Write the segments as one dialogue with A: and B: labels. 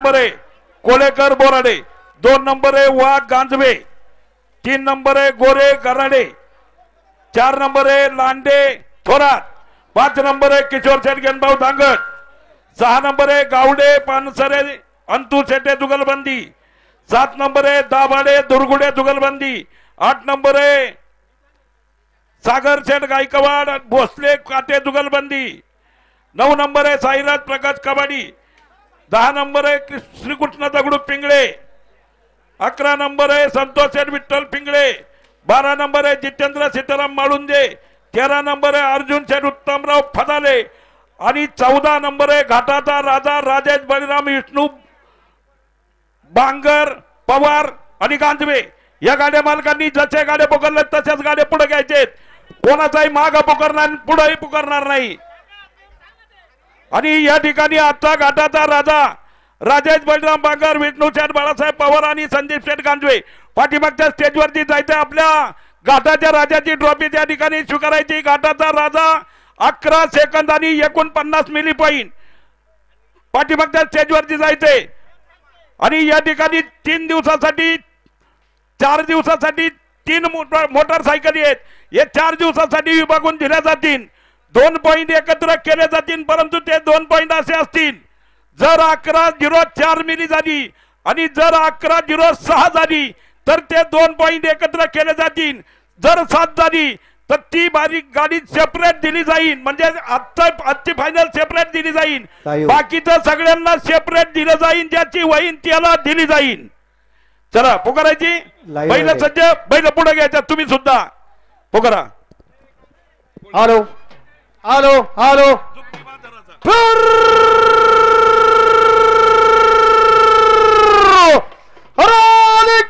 A: Number आहे Kolekar Borade, 2 number आहे वाघ Ganjave, 3 number आहे गोरे गराडे, 4 नंबर आहे लांडे थोरात, 5 नंबर आहे किशोर शेठ गेनभाऊ धांगड, 6 नंबर आहे गावडे पानसरे अंतू शेटे जुगलबंदी, 7 नंबर आहे दाभाडे दुर्गुडे जुगलबंदी, 8 नंबर आहे सागर शेठ गायकवाड भोसले काटे जुगलबंदी, 9 नंबर आहे साईराज प्रकाश कबाडी, 10 नंबर आहे श्रीकृष्ण दगडू पिंगळे, 11 नंबर आहे संतोष शेठ विठ्ठल पिंगळे, 12 नंबर आहे जितेंद्र सीताराम माळुंजे, 13 नंबर आहे अर्जुन शेठ उत्तमराव फदाले आणि 14 नंबर आहे घाटाचा राजा राजेश बळीराम विष्णू बांगर पवार आणि गांजवे. या गाड्या मालकांनी जसे गाड्या पुकारल्या तशाच गाड्या पुढे घ्यायचे, कोणाचाही माग पुकारणार पुढेही पुकारणार नाही. आणि या ठिकाणी आजचा घाटाचा राजा राजेश बळीराम बांगर विष्णू शेठ बाळासाहेब पवार आणि संदीप शेठ गांजवे पाठीमागच्या स्टेजवरती जायचं, आपल्या घाटाच्या राजाची ट्रॉफी त्या ठिकाणी स्वीकारायची. घाटाचा राजा 11 सेकंद आणि 49 मिली पॉईंट पाठीमागच्या स्टेजवरती जायचे. आणि या ठिकाणी 3 दिवसासाठी 4 दिवसासाठी 3 मोटरसायकली आहेत, हे 4 दिवसासाठी विभागून दिल्या जातील. 2 पॉइंट एकत्र केले जातील, परंतु ते 2 पॉइंट असे असतील, जर 11:04 मिली झाली आणि जर 11:06 झाली तर ते 2 पॉइंट एकत्र केले जातील. जर 7 झाली तर ती बारीक गाडी सेपरेट दिली जाईल, म्हणजे आजची फायनल सेपरेट दिली जाईल, बाकीचं सगळ्यांना सेपरेट दिलं जाईल, ज्याची होईल त्याला दिली जाईल. चला पुकारायची, बैल सज्ज, बैल पुढे घ्यायचा, तुम्ही सुद्धा पुकारा.
B: हॅलो हॅलो हॅलो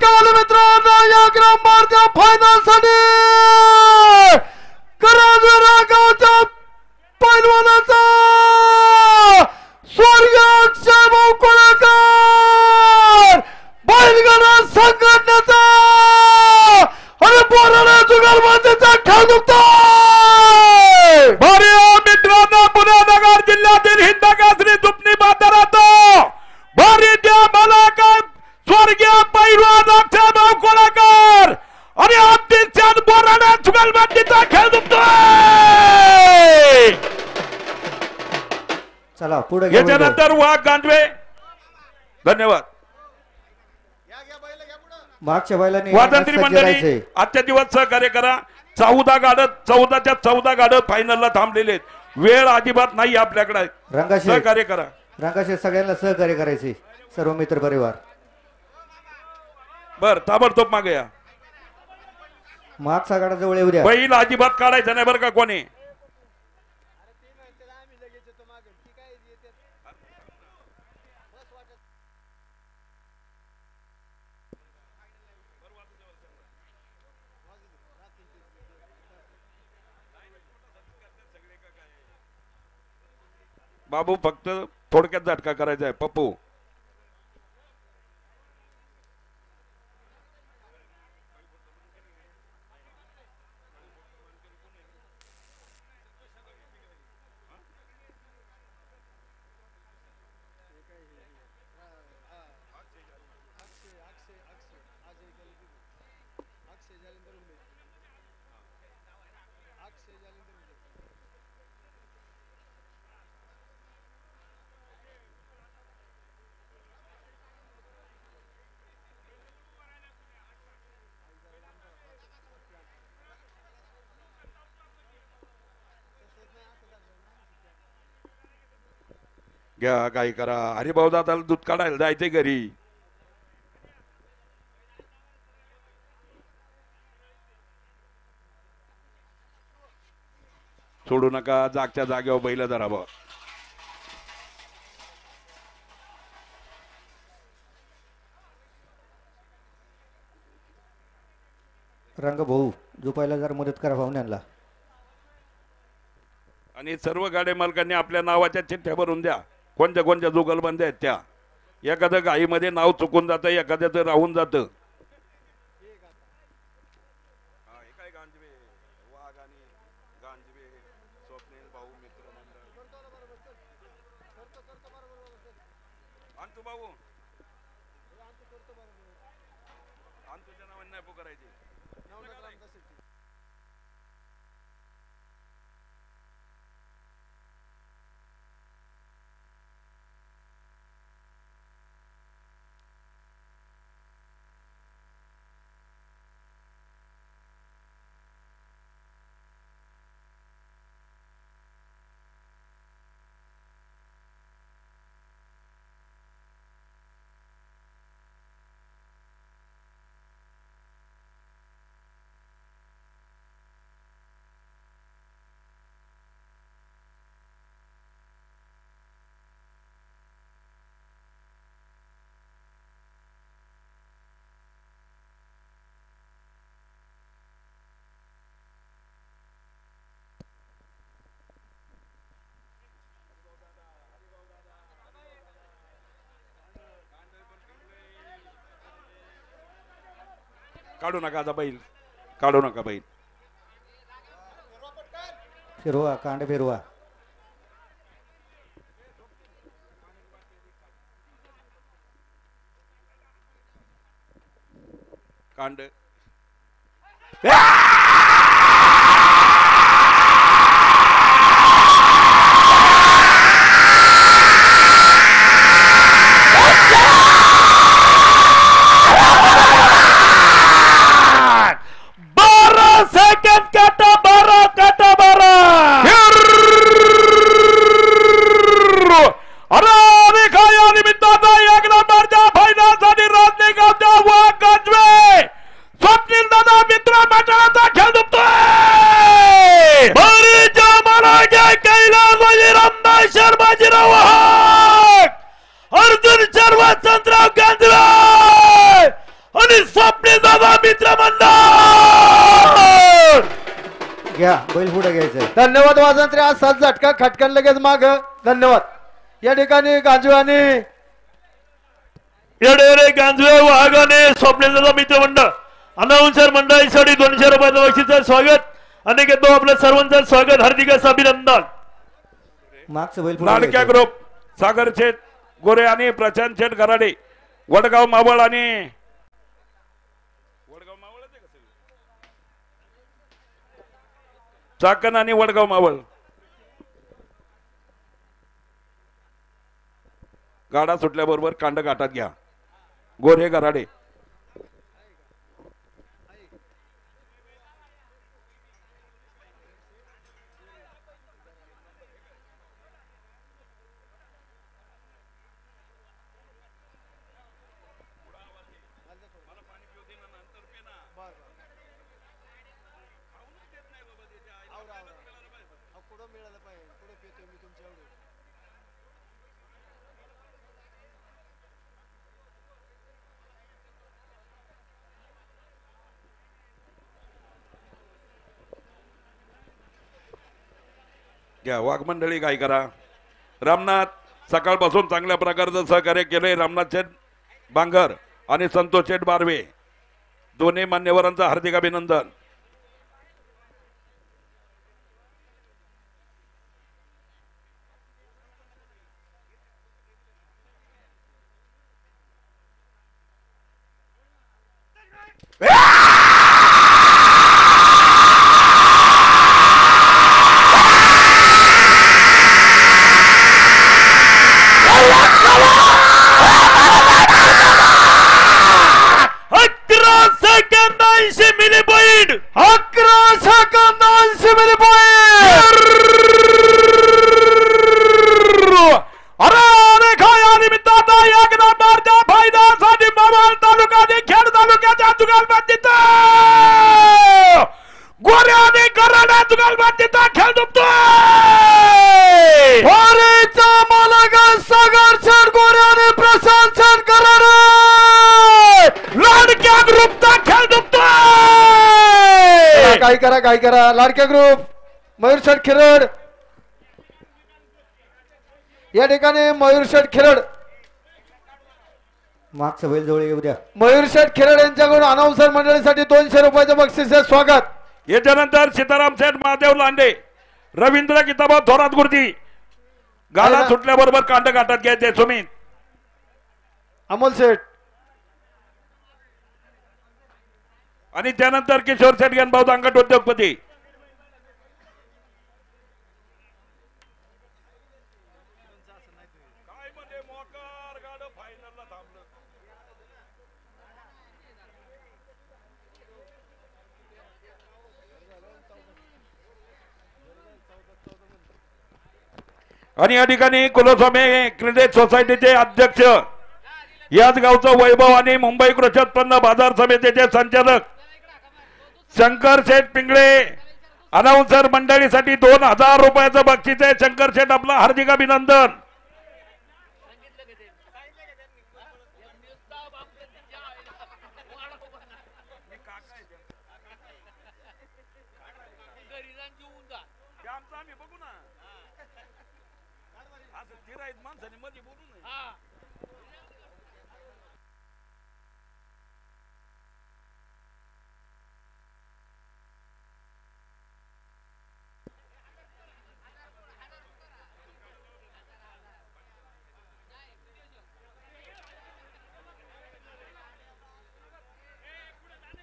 B: काल मित्रांनो या ग्रामच्या फायनल साठी कराडरा गावच्या पैलवानाचा स्वर्गीय अक्षयभाऊ कोळेकर बैलगाडा संघटनेचा आणि बोराडे जुगलबंदीचा खेळ दुखतोय.
A: भारी मित्रांनो, पुणे नगर जिल्ह्यातील हिंदकेसरी दुपणी बाजारात भारी द्या मला काय स्वर्गीय पैलवान अक्षयभाऊ कोळेकर आणि अतिशय बोराडे जुगलबंदीचा खेळ दुखतोय.
B: चला पुढे
A: याच्यानंतर वाघ गांजवे. धन्यवाद.
B: मागच्या बैलांनी
A: स्वातंत्र्य मंडळी आजच्या दिवस सहकार्य करा. 14च्या 14 गाडं फायनलला थांबलेले आहेत, वेळ अजिबात नाही आपल्याकडे, सहकार्य करा.
B: रंगाशे सगळ्यांना सहकार्य करायचे, सर्व मित्र परिवार.
A: बर ताबडतोब मागे या.
B: मागचा गाडा जवळ येऊ द्या.
A: बैल अजिबात काढायचा नाही बरं का कोणी. बाबू फक्त थोडक्यात झटका करायचा आहे. पप्पू घ्या, काय करा. हरिभाऊ दादाला दूध काढायला जायचंय घरी. सोडू नका, जागच्या जागेवर बैल धरावं.
B: रंग भाऊ झोपायला जरा मदत करा पाहुण्यांना.
A: आणि सर्व गाड्या मालकांनी आपल्या नावाच्या चिठ्ठ्या भरून द्या, कोणत्या कोणत्या जुगलबंदी आहेत त्या. एखाद्या गाईमध्ये नाव चुकून जातं, एखाद्याचं राहून जातं. भाऊ मित्र मंडळ काढू नका आता बैल, काढू नका बैल.
B: फिरवा कांड फिरवा.
A: कांड अर्जुन शर्मा चंद्रराव गांजवे आणि स्वप्नील दादा मित्र मंडळ.
B: घ्या बैल पुढे घ्यायचंय.
C: धन्यवाद वाजंत्री. आज 7 झटका खटकन लगेच माग. धन्यवाद. या ठिकाणी गांजवानी
D: येडेरे गांजवे वाघाने स्वप्नील दादा मित्र मंडळ अनाउन्सर मंडळीसाठी 200 रुपयाचं बक्षीस स्वागत. अनेक आपल्या सर्वांचं स्वागत, हार्दिक अभिनंदन.
B: मागचं बैल पुढे
A: लाडक्या
B: घ्यायचंय.
A: ग्रुप सागर शेठ गोरे आणि प्रशांत शेठ गराडे वडगाव मावळ आणि चाकण आणि वडगाव मावळ गाडा सुटल्याबरोबर कांड घाटात घ्या. गोरे गराडे घ्या. वाघमंडळी काय करा. रामनाथ सकाळपासून चांगल्या प्रकारचं सहकार्य केलंय. रामनाथ शेठ बांगर आणि संतोष शेठ बारवे दोन्ही मान्यवरांचं हार्दिक अभिनंदन.
C: काय करा. लाडक्या ग्रुप मयूर शेठ खिरड या ठिकाणी मयूर शेठ खिरड
B: मागचं बैल जवळ येऊ द्या.
C: मयूर शेठ खिरड यांच्याकडून अनाउन्सर मंडळीसाठी 200 रुपयाचं बक्षीस आहे. स्वागत.
A: याच्यानंतर सीताराम शेठ महादेव लांडे रवींद्र किताबा थोरात गुरुजी गाडा सुटल्याबरोबर कांड घाटात घ्यायचे. सुमित
C: अमोल शेठ
A: आणि त्यानंतर किशोर शेटगन भाऊ दांगट उद्योगपती. आणि या ठिकाणी कुलस्वामी क्रेडिट सोसायटीचे अध्यक्ष, याच गावचं वैभव आणि मुंबई कृषी उत्पन्न बाजार समितीचे संचालक शंकर शेठ पिंगळे अनाउन्सर मंडळीसाठी 2000 रुपयाचं बक्षीस आहे. शंकर शेठ आपलं हार्दिक अभिनंदन.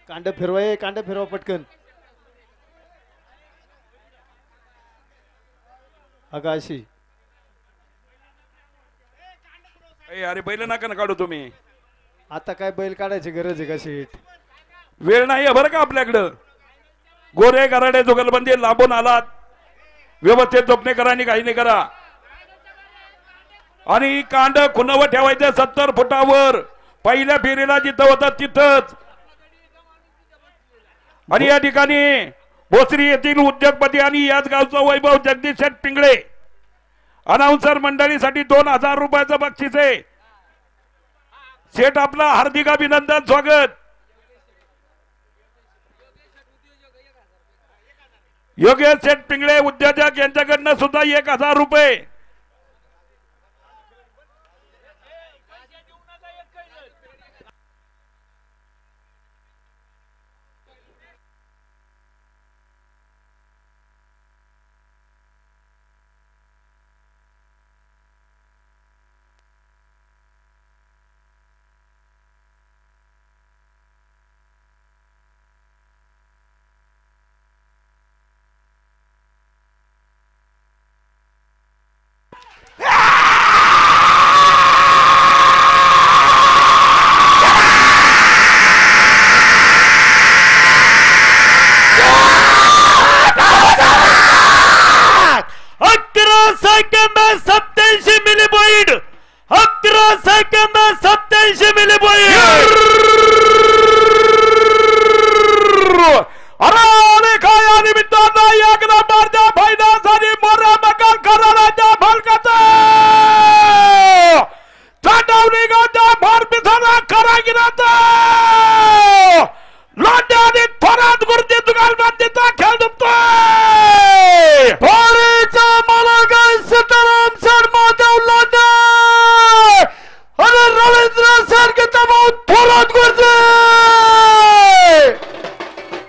C: कांड फिरवा पटकन. अगाशी
A: अरे बैल नका ना काढू तुम्ही.
C: आता काय बैल काढायची गरज आहे का शेठ?
A: वेळ नाही बरं का आपल्याकडं. गोरे कराडे जुगलबंदी लांबून आलात, व्यवस्थित जोपणेकरांनी काही नाही करा. आणि कांड खुणावं ठेवायचं 70 फुटावर. पहिल्या फेरीला जिथं होतं तिथंच. आणि या ठिकाणी भोसरी येथील उद्योगपती आणि याच गावचा वैभव जगदीश शेठ पिंगळे अनाउन्सर मंडळीसाठी 2000 रुपयाचं बक्षीस आहे. शेठ आपलं हार्दिक अभिनंदन, स्वागत. योगेश शेठ पिंगळे उद्योजक यांच्याकडनं सुद्धा 1000 रुपये.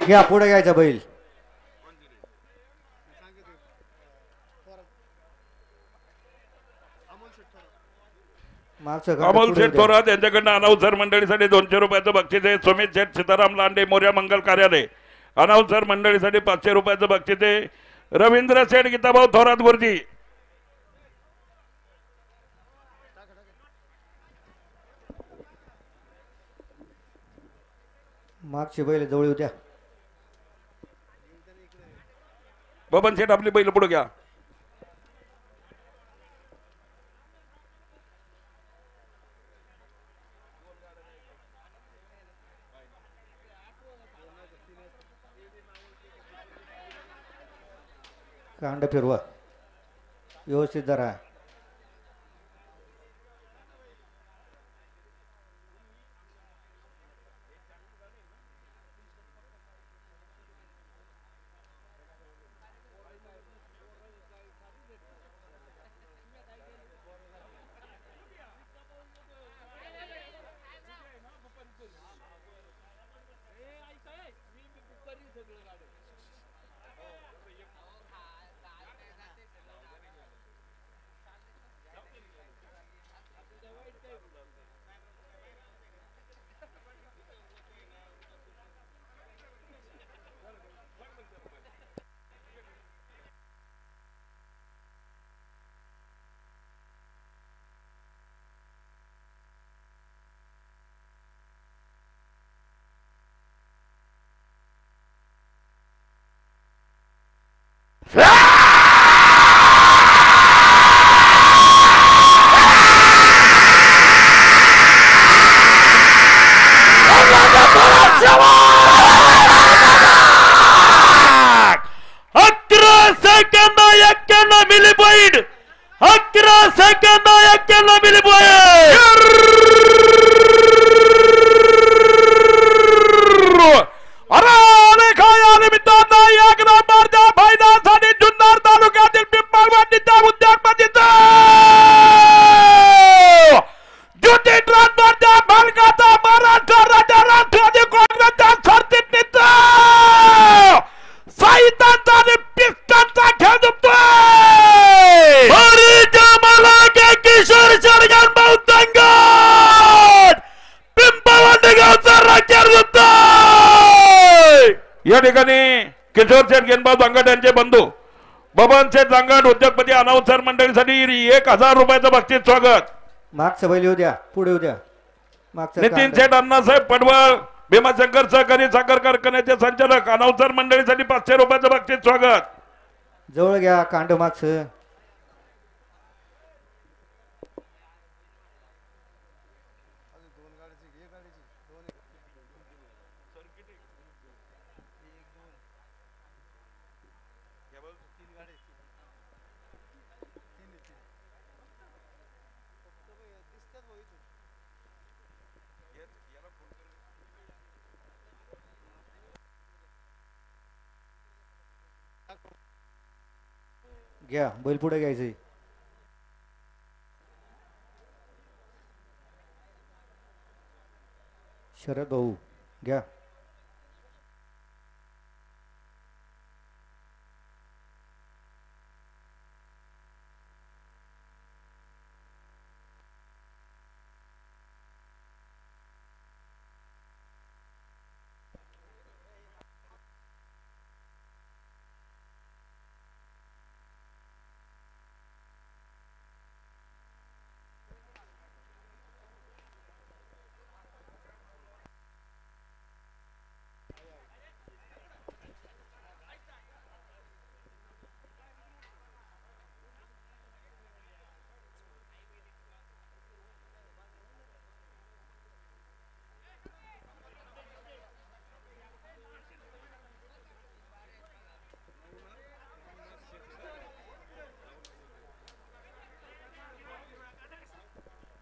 B: घ्या पुढे घ्यायचा बैल.
A: अमोल शेठ थोरात यांच्याकडनं अनाउन्सर मंडळीसाठी 200 रुपयाचं बक्षीस आहे. सुमित शेठ सीताराम लांडे मोर्या मंगल कार्यालय अनाउन्सर मंडळीसाठी 500 रुपयाचं बक्षीस आहे. रवींद्र शेठ गीताभाऊ थोरात गुरुजी.
B: मागची बैल जवळ होत्या.
A: बबन शेठ आपली बैल पुढे घ्या.
B: कांड फिरवा व्यवस्थित जरा.
A: या ठिकाणी किशोर शेठ गेनबाब जांगड यांचे बंधू बबन शेठ जांगड उद्योगपती अनाउन्सर मंडळीसाठी 1000 रुपयाचं बक्षीस स्वागत.
B: मागचं बैल येऊ द्या, पुढे येऊ द्या. मागचं
A: नितीन
B: कांड-
A: शेठ अण्णासाहेब पडवळ भीमाशंकर सहकारी साखर कारखान्याचे संचालक अनाउन्सर मंडळीसाठी 500 रुपयाचं बक्षीस स्वागत.
B: जवळ घ्या कांड मागचं. घ्या बैल पुढे घ्यायचंय. शरद भाऊ घ्या.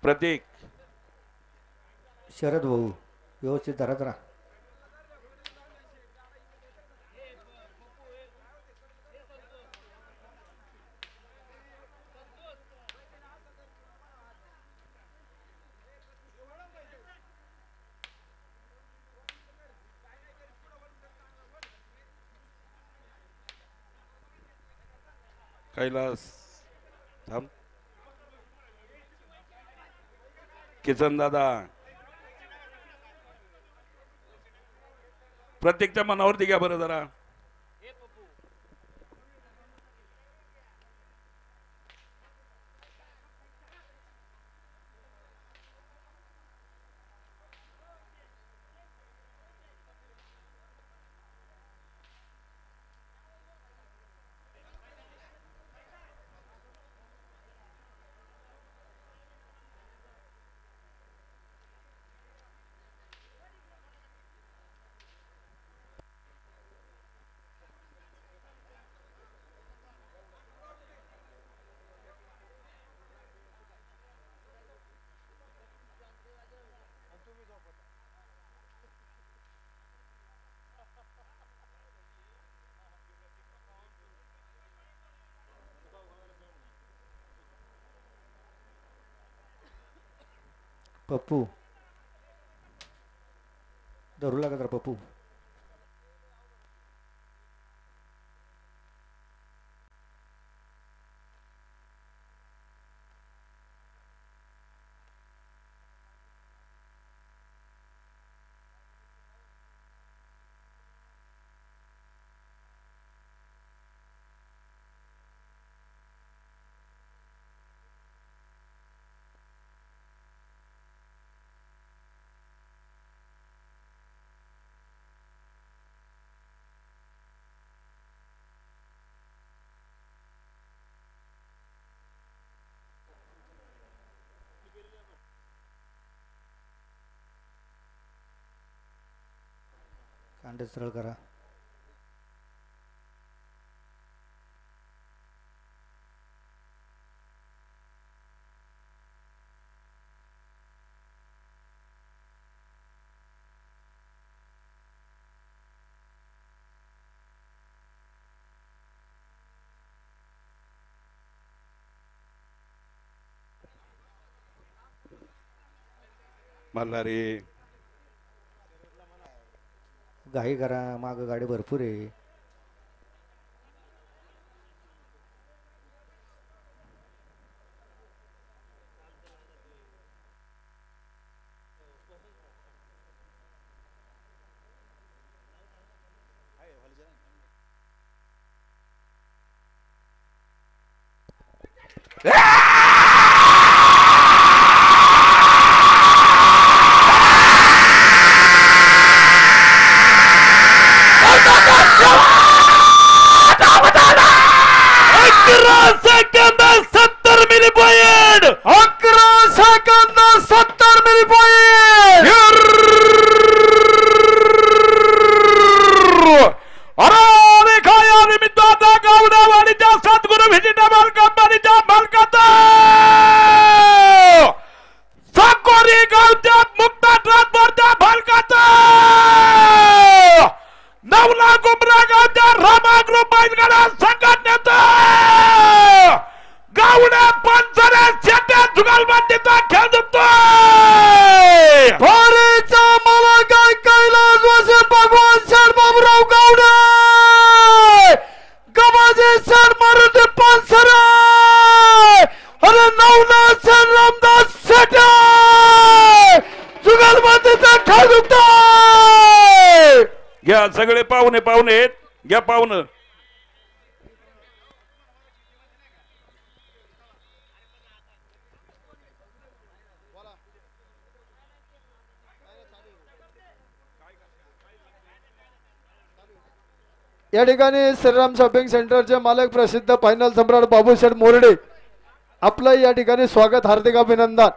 A: प्रतीक
B: शरद भाऊ व्यवस्थित धरत राहा.
A: कैलास थांब. किसन दादा प्रत्येकच्या मनावरती घ्या बरं जरा.
B: पप्पू धरू लागत रा पप्पू. कांडे सरळ करा.
A: मल्हारी
B: घाई करा, माग गाडी भरपूर आहे.
D: सेकंद 70 मिली पॉइंट
C: 11 सेकंद 70 मिली पॉइंट
A: अरे खाया निमित्ताचा गावडेवाडीच्या सद्गुरू व्हेजिटेबल कंपनीच्या मालकाचा साकोरी गावच्या मुक्त ट्रान्सफरच्या मालकाचा नवला गुमरा गावच्या रामा ग्रुप बैलगाडा संघटनेचा गावड्या पंचरे शेट्या जुगालबंदीचा खेळ जिंकतोय
C: भारीचा मला काय कैलास वासे भगवान सर बाबूराव गावडे गबाजे सर मारुती पानसरे अरे नवनाथ सर रामदास शेटे जुगालबंदीचा खेळ जिंकतोय
A: घ्या सगळे पाहुणे पाहुणे घ्या पाहुणं
C: या ठिकाणी श्रीराम शॉपिंग सेंटरचे मालक प्रसिद्ध फायनल सम्राट बाबूशेठ मोरडे आपलं या ठिकाणी स्वागत हार्दिक अभिनंदन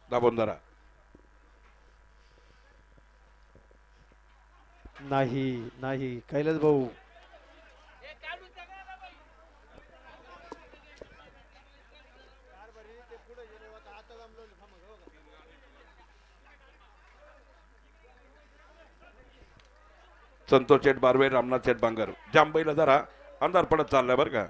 A: दाबून धरा
C: नाही नाही कैलास भाऊ
A: संतोष शेठ बारवे रामनाथ शेठ बांगर जांबईला जरा अंधार पडत चाललाय बरं का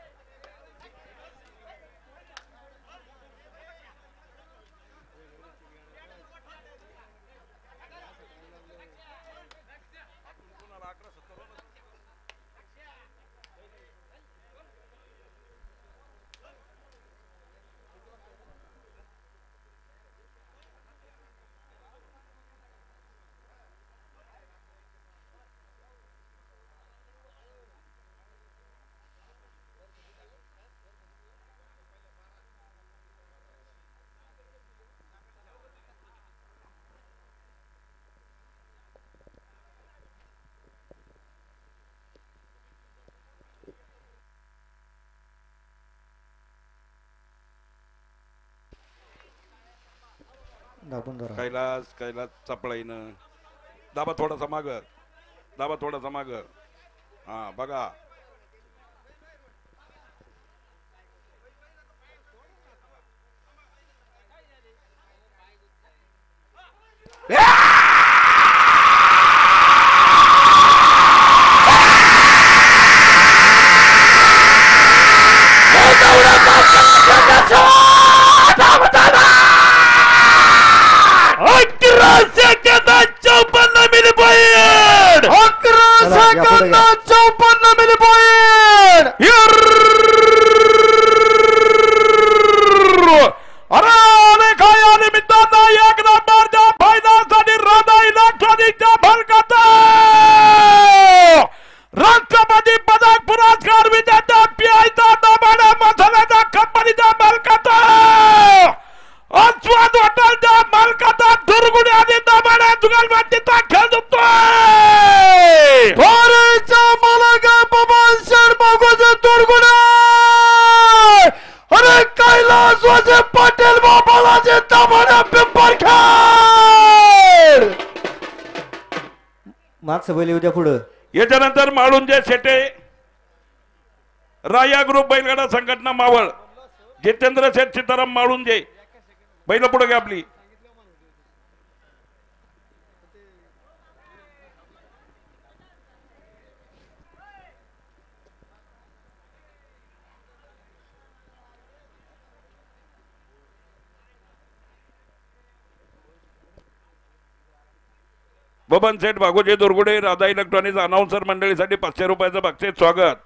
B: दाबून धरा
A: कैलास कैलास चपळाईनं दाबा थोडासा माग दाबा थोडासा माग हा बघा राष्ट्रपती पदक पुरस्कार विजेता पिआयचा दबाडा मसाल्याच्या कंपनीच्या मालकाचा अस्वाद हॉटेलच्या मालकाचा दुर्गुणी आणि दबाडा जुगालबंदीचा खेळ जिंकतोय
C: भारीचा मालक पवन सर बाबूचे दुर्गुणी अरे कैलास वासे पाटील बाबालाचे दबाडा पिंपरखेड
B: मागचं बैल उद्या पुढं
A: याच्यानंतर माळुंजे शेटे राया ग्रुप बैलगाडा संघटना मावळ जितेंद्र शेठ सीताराम माळुंजे बैल पुढे घ्या आपली. बबन सेठ भागोजी दुर्गुडे राधा इलेक्ट्रॉनिक्स अनाउन्सर मंडळीसाठी 500 रुपयाचं बक्षीस स्वागत.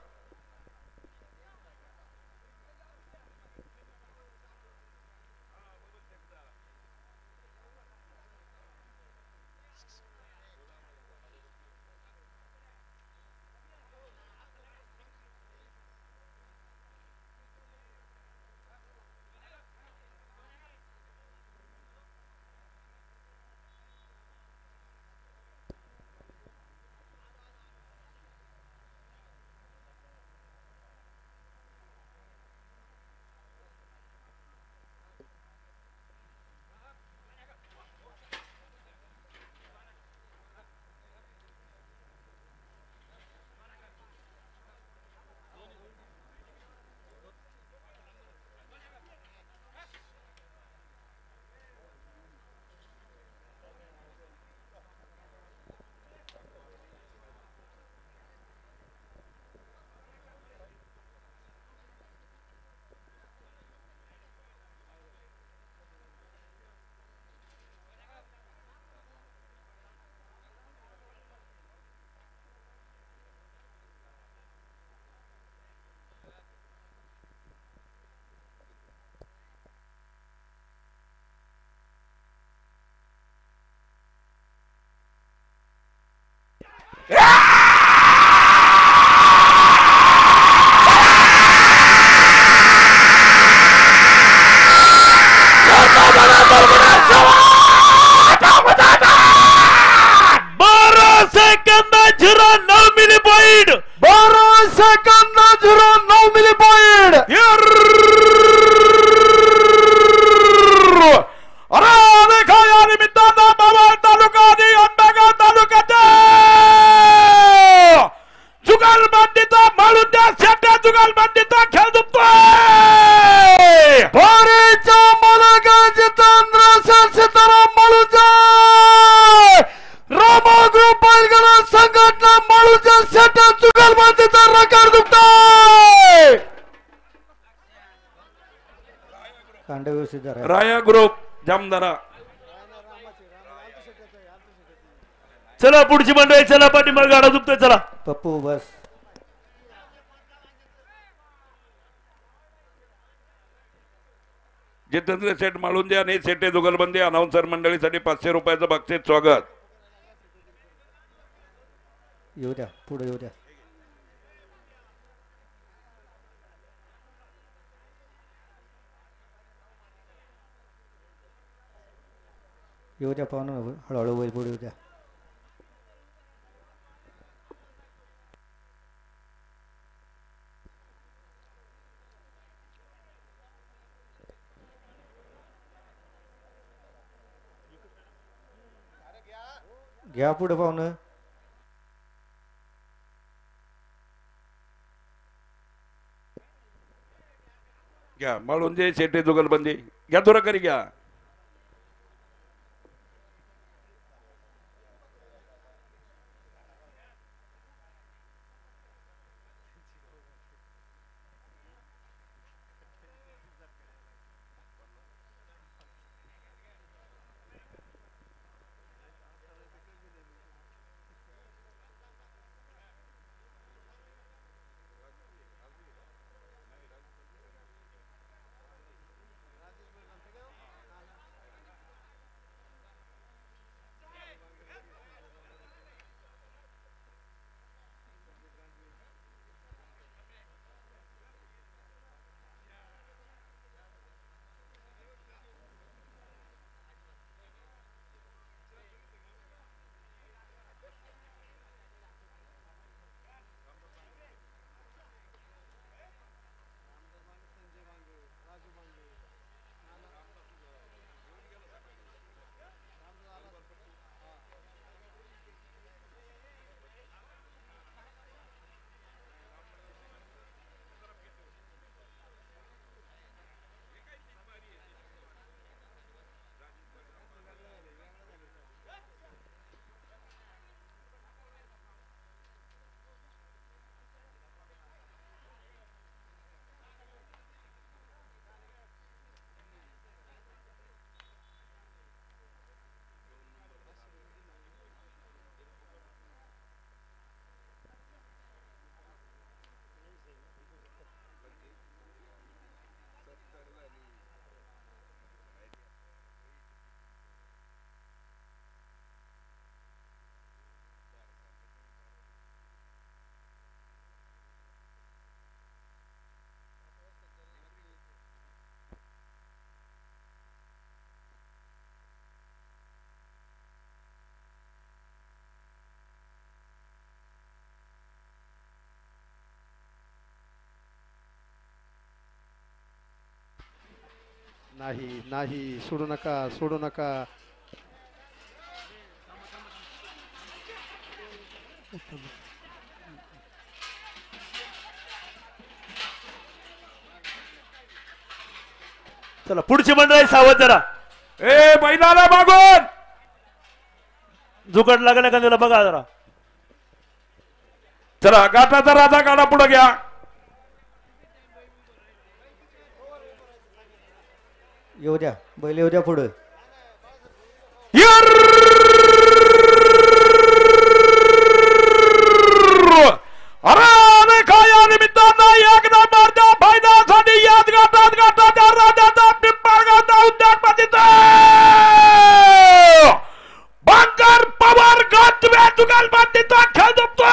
A: राया ग्रुप जामदारा.
D: चला पुढची मंडळी चला पाठीमागे गाडा दुखतोय चला.
B: पप्पू बस.
A: जितेंद्र शेठ माळुंजे आणि शेटे जुगलबंदी अनाउन्सर मंडळीसाठी 500 रुपयाचं बक्षीस स्वागत.
B: येऊ द्या पुढे येऊ द्या. येऊ द्या पाहुणं हळूहळू बैल पुढे येऊ द्या. घ्या पुढे पाहुणं.
A: घ्या माळुंजे शेटे जुगलबंदी घ्या दुराकरी घ्या.
C: नाही नाही सोडू नका सोडू नका.
D: चला पुढची मंडळी सावध जरा.
A: ए बैलाला मागून
D: जुकट लागल्या का त्याला बघा जरा.
A: चला गाठाचा राजा गाडा पुढे घ्या.
B: येऊ द्या बैल येऊ द्या पुढं.
A: अरे काय या निमित्तानं एक नंबरच्या फायद्यासाठी याच गाठात गाठाच्या राजाचा पिंपळगावचा उद्यानपतीचा बंकर पवार गाठव्या जुगलबंदीचा खेळ जमतोय.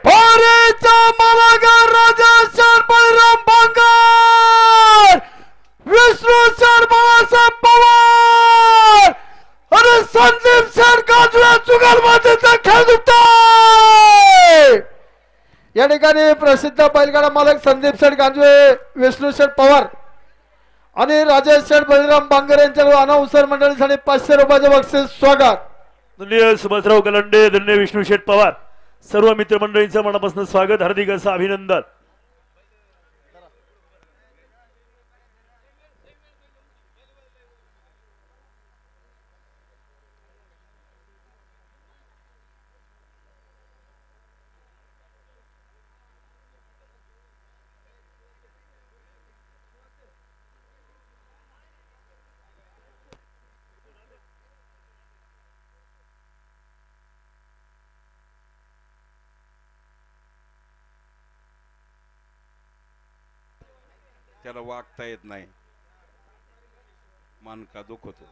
C: पोरेचा मालागार राजा सर बळीराम बांगर, विष्णू सर बाळासाहेब पवार आणि संदीप सर गाजव्या जुगलबंदीचा खेळ जिंकतोय. या ठिकाणी प्रसिद्ध बैलगाडा मालक संदीप सर गांजवे, विष्णू सर पवार आणि राजेश सर बळीराम बांगर यांच्याकडून अनाउन्सर मंडळीसाठी 500 रुपयाचे बक्षीस स्वागत.
D: धन्य सुभाषराव गलंडे, धन्य विष्णू शेठ पवार, सर्व मित्रमंडळींचं मनापासून स्वागत, हार्दिक असं अभिनंदन.
A: त्याला वागता येत नाही, मानका दुखतो.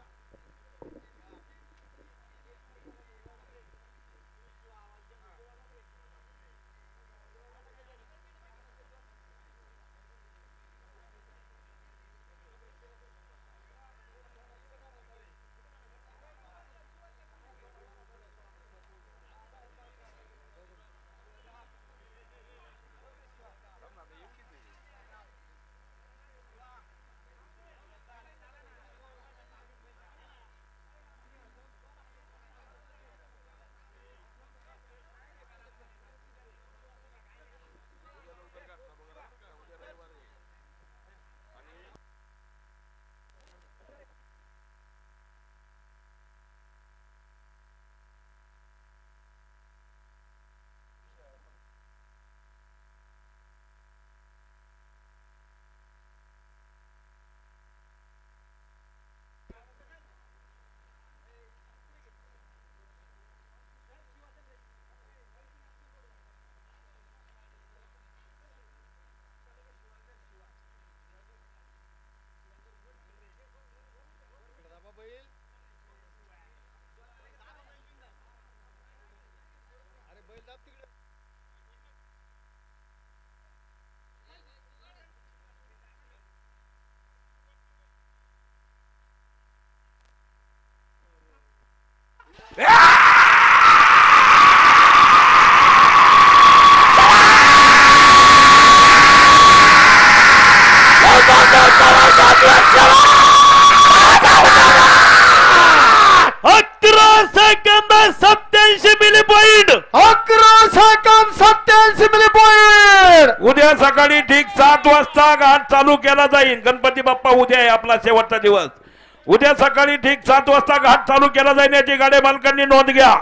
A: उद्या सकाळी ठीक 7 वाजता घाट चालू केला जाईल. गणपती बाप्पा उद्या आहे आपला शेवटचा दिवस. उद्या सकाळी ठीक 7 वाजता घाट चालू केला जाईल याची गाड्या मालकांनी नोंद घ्या.